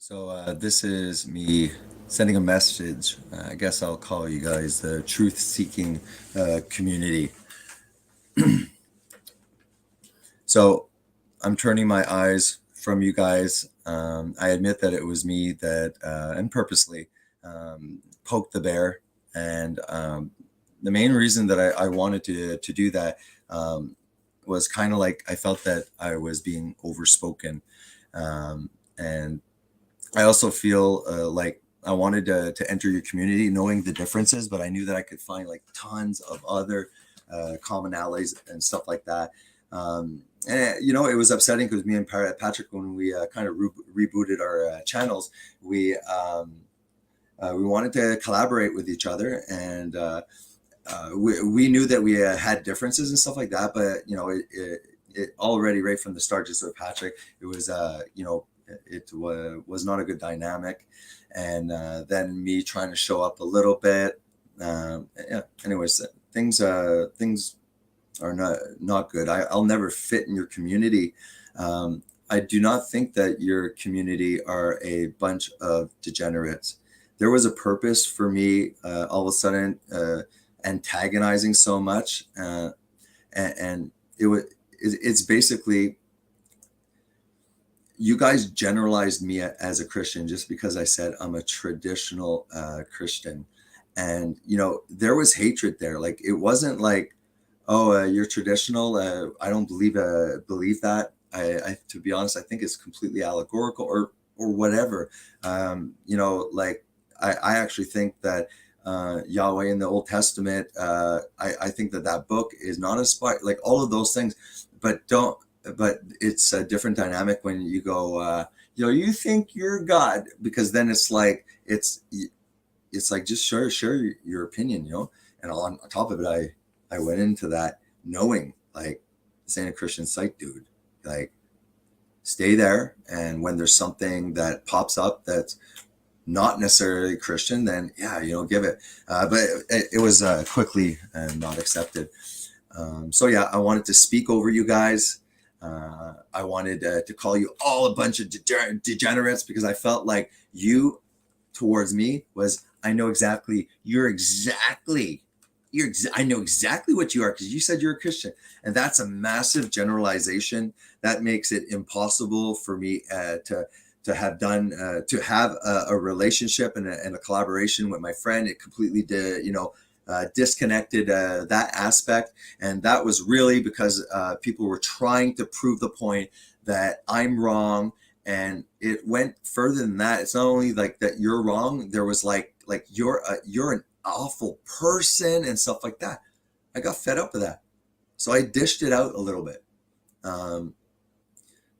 This is me sending a message. I guess I'll call you guys the truth-seeking community. So I'm turning my eyes from you guys. I admit that it was me that, and purposely, poked the bear. And the main reason that I wanted to do that was kind of like I felt that I was being overspoken. And I also feel like I wanted to enter your community knowing the differences, but I knew that I could find like tons of other commonalities and stuff like that. It was upsetting because me and Patrick, when we kind of rebooted our channels, we wanted to collaborate with each other, and we knew that we had differences and stuff like that. But it already right from the start, just with Patrick, it was was not a good dynamic, and then me trying to show up a little bit. Yeah. Anyways, things are not good. I'll never fit in your community. I do not think that your community are a bunch of degenerates. There was a purpose for me all of a sudden antagonizing so much, and it's basically, you guys generalized me as a Christian just because I said I'm a traditional Christian. And, there was hatred there. Like, it wasn't like, oh, you're traditional. I don't believe that. To be honest, I think it's completely allegorical or whatever. Like, I actually think that Yahweh in the Old Testament, I think that book is not inspired, like all of those things, but it's a different dynamic when you go, you think you're God, because then it's like, it's like, just share your opinion, and on top of it, I went into that knowing, like, this ain't a Christian site, dude. Like, stay there, and when there's something that pops up that's not necessarily Christian, then yeah, give it. But it was quickly not accepted. So yeah, I wanted to speak over you guys. I wanted to call you all a bunch of degenerates, because I felt like you towards me was, I know exactly, I know exactly what you are, because you said you're a Christian. And that's a massive generalization that makes it impossible for me to have done, to have a relationship and a collaboration with my friend. It completely disconnected that aspect. And that was really because people were trying to prove the point that I'm wrong. And it went further than that. It's not only like that you're wrong. There was like you're an awful person and stuff like that. I got fed up with that. So I dished it out a little bit.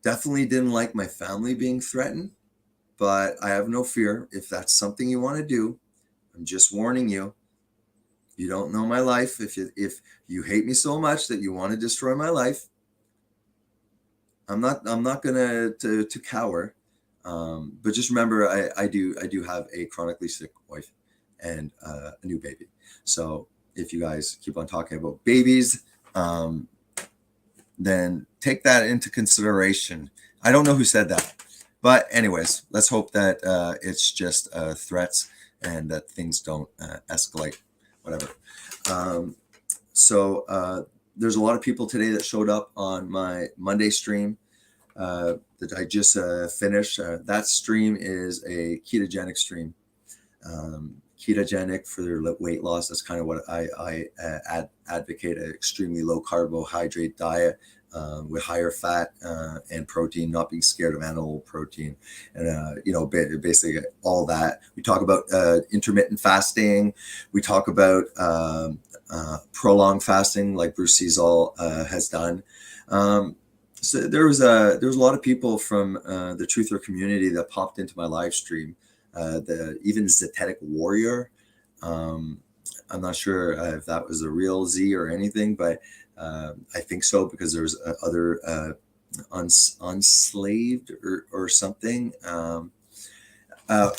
Definitely didn't like my family being threatened, but I have no fear. If that's something you want to do, I'm just warning you. You don't know my life. If you hate me so much that you want to destroy my life, I'm not gonna to cower. But just remember, I do have a chronically sick wife and a new baby. So if you guys keep on talking about babies, then take that into consideration. I don't know who said that, but anyways, let's hope that it's just threats and that things don't escalate, whatever. There's a lot of people today that showed up on my Monday stream that I just finished. That stream is a ketogenic stream. Ketogenic for their weight loss. That's kind of what I advocate: an extremely low carbohydrate diet with higher fat and protein, not being scared of animal protein, and basically all that. We talk about intermittent fasting. We talk about prolonged fasting, like Bruce Seasall has done. So there was a lot of people from the Truther community that popped into my live stream. Even Zetetic Warrior. I'm not sure if that was a real Z or anything, but I think so, because there was other unslaved or something.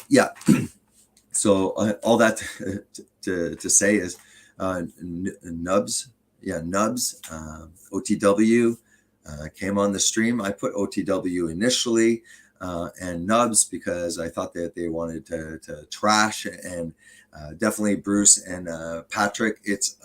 Yeah. So all that to say is Nubs. Yeah, Nubs. OTW came on the stream. I put OTW initially. and Nubs because I thought that they wanted to trash, and definitely Bruce and Patrick. It's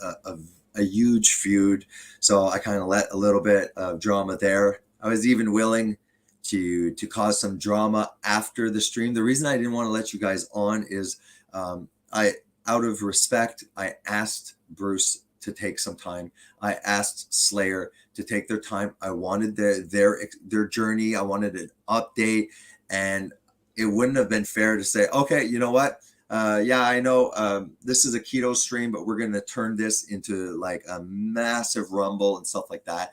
a huge feud, so I kind of let a little bit of drama there. I was even willing to cause some drama after the stream. The reason I didn't want to let you guys on is I out of respect I asked Bruce to take some time. I asked Slayer to take their time. I wanted their journey. I wanted an update, and it wouldn't have been fair to say, okay, you know what? Yeah, I know this is a keto stream, but we're going to turn this into like a massive rumble and stuff like that.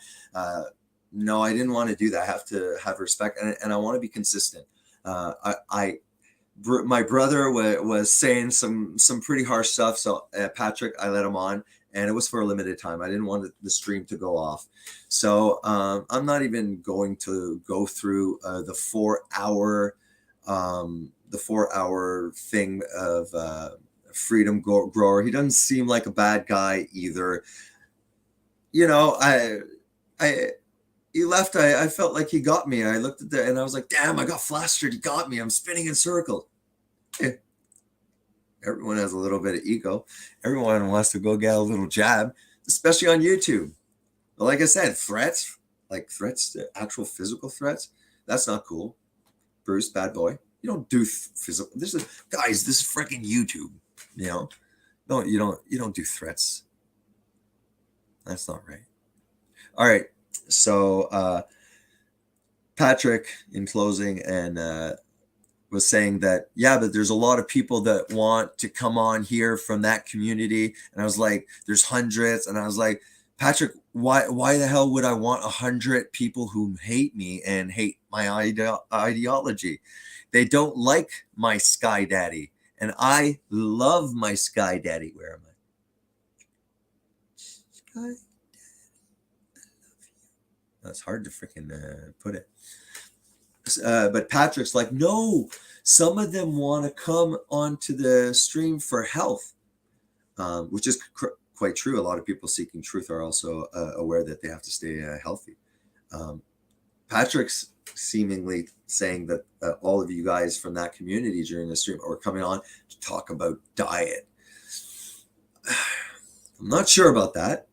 No, I didn't want to do that. I have to have respect, and I want to be consistent. My brother was saying some pretty harsh stuff. So Patrick, I let him on, and it was for a limited time. I didn't want the stream to go off. So I'm not even going to go through the 4 hour thing of Freedom Grower. He doesn't seem like a bad guy either. You know, I he left. I felt like he got me. I looked at that and I was like, damn, I got flustered. He got me. I'm spinning in circles. Everyone has a little bit of ego. Everyone wants to go get a little jab, especially on YouTube. But like I said, threats, actual physical threats, that's not cool. Bruce, bad boy. You don't do physical. This is freaking YouTube. You know, you don't do threats. That's not right. All right. So Patrick, in closing, and was saying that, yeah, but there's a lot of people that want to come on here from that community. And I was like, there's hundreds. And I was like, Patrick, why the hell would I want 100 people who hate me and hate my ideology? They don't like my Sky Daddy. And I love my Sky Daddy. Where am I? Sky Daddy. That's hard to freaking put it. But Patrick's like, no, some of them want to come onto the stream for health, which is quite true. A lot of people seeking truth are also aware that they have to stay healthy. Patrick's seemingly saying that all of you guys from that community during the stream are coming on to talk about diet. I'm not sure about that.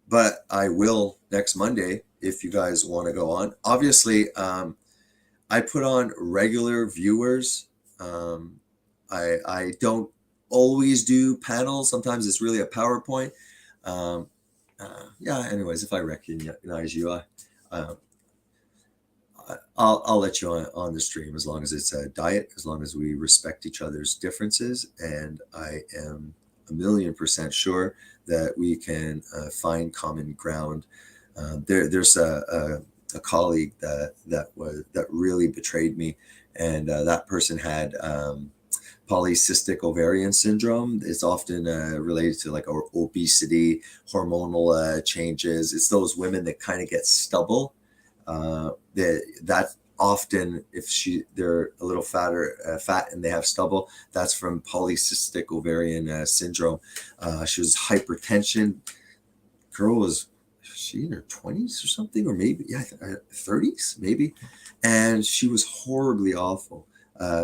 But I will next Monday if you guys want to go on. Obviously, I put on regular viewers. I don't always do panels. Sometimes it's really a PowerPoint. Yeah. Anyways, if I recognize you, I'll let you on the stream as long as it's a diet, as long as we respect each other's differences, and I am 1,000,000% sure that we can find common ground. There's a colleague that really betrayed me, and that person had polycystic ovarian syndrome. It's often related to like obesity, hormonal changes. It's those women that kind of get stubble. That often, if they're a little fat and they have stubble, that's from polycystic ovarian syndrome. She was hypertension. Girl was she in her 20s or something, or maybe 30s maybe, and she was horribly awful,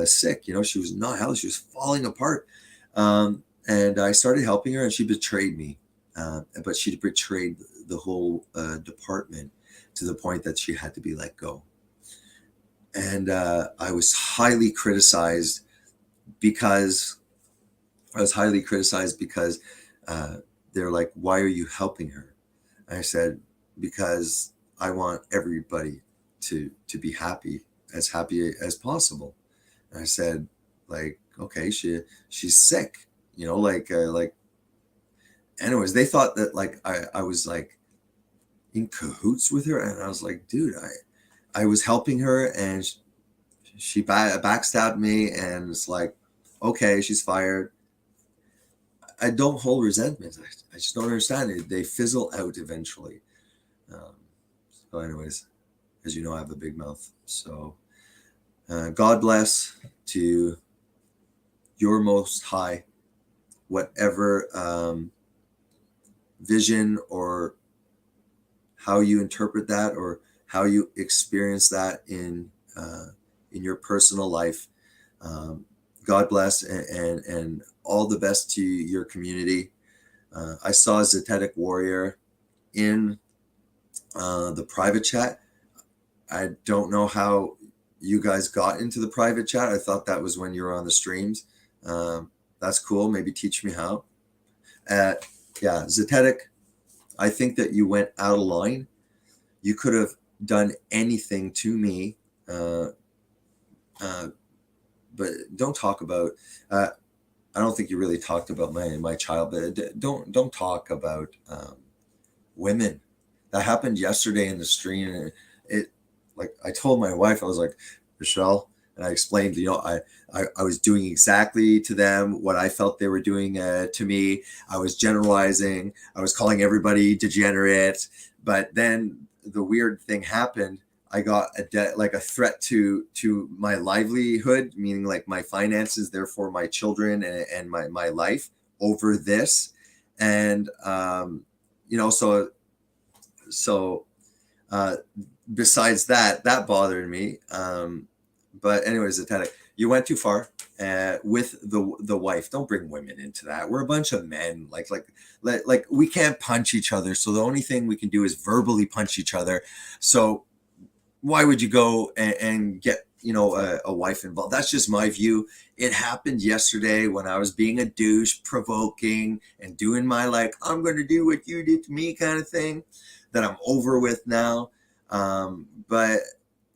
sick. She was not healthy. She was falling apart, and I started helping her, and she betrayed me, but she betrayed the whole department to the point that she had to be let go. And I was highly criticized because they're like, why are you helping her? And I said, because I want everybody to be happy as possible. And I said, like, okay, she's sick, anyways, they thought that like I was like in cahoots with her, and I was like, dude, I was helping her, and she backstabbed me, and it's like, okay, she's fired. I don't hold resentment. I just don't understand it. They fizzle out eventually. So anyways, as you know, I have a big mouth. So God bless to your most high, whatever vision or how you interpret that, or how you experience that in your personal life. God bless, and all the best to your community. I saw Zetetic Warrior in the private chat. I don't know how you guys got into the private chat. I thought that was when you were on the streams. That's cool. Maybe teach me how. Yeah, Zetetic, I think that you went out of line. You could have done anything to me, but don't talk about. I don't think you really talked about my child, but don't talk about women. That happened yesterday in the stream. And it, like, I told my wife, I was like, Michelle, and I explained, I was doing exactly to them what I felt they were doing to me. I was generalizing. I was calling everybody degenerate. But then the weird thing happened. I got a threat to my livelihood, meaning like my finances, therefore my children and my life over this. And so besides that bothered me. But anyways, Zetetic, you went too far with the wife. Don't bring women into that. We're a bunch of men. Like we can't punch each other. So the only thing we can do is verbally punch each other. So why would you go and get a wife involved? That's just my view. It happened yesterday when I was being a douche, provoking, and doing my I'm going to do what you did to me kind of thing that I'm over with now. But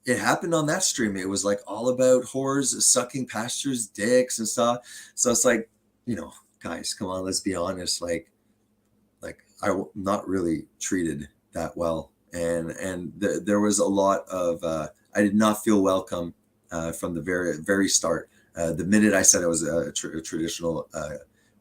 it happened on that stream. It was like all about whores sucking pastors' dicks and stuff. So it's like, guys, come on, let's be honest. Like I'm not really treated that well. And there was a lot of I did not feel welcome from the very start. The minute I said I was a traditional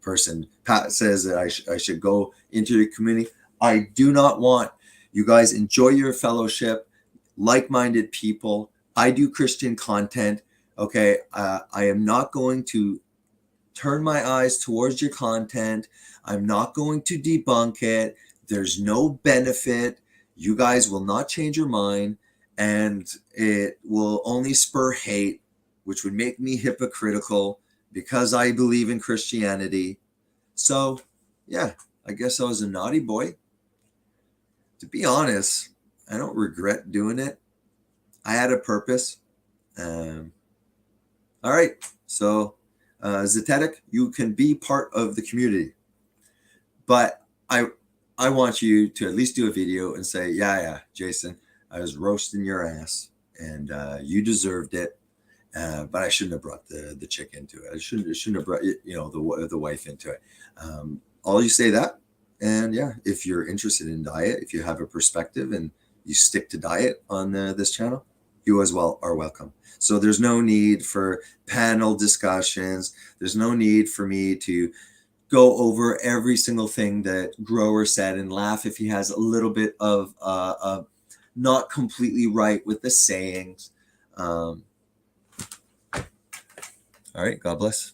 person, Pat says that I should go into the community. I do not want you guys enjoy your fellowship, like-minded people. I do Christian content. Okay, I am not going to turn my eyes towards your content. I'm not going to debunk it. There's no benefit. You guys will not change your mind, and it will only spur hate, which would make me hypocritical because I believe in Christianity. So, yeah, I guess I was a naughty boy. To be honest, I don't regret doing it. I had a purpose. All right, so Zetetic, you can be part of the community, but I want you to at least do a video and say, yeah, Jason, I was roasting your ass and you deserved it. But I shouldn't have brought the chick into it. I shouldn't have brought the wife into it. All you say that, and yeah, if you're interested in diet, if you have a perspective and you stick to diet on this channel, you as well are welcome. So there's no need for panel discussions. There's no need for me to go over every single thing that Grower said and laugh if he has a little bit of not completely right with the sayings. All right, God bless.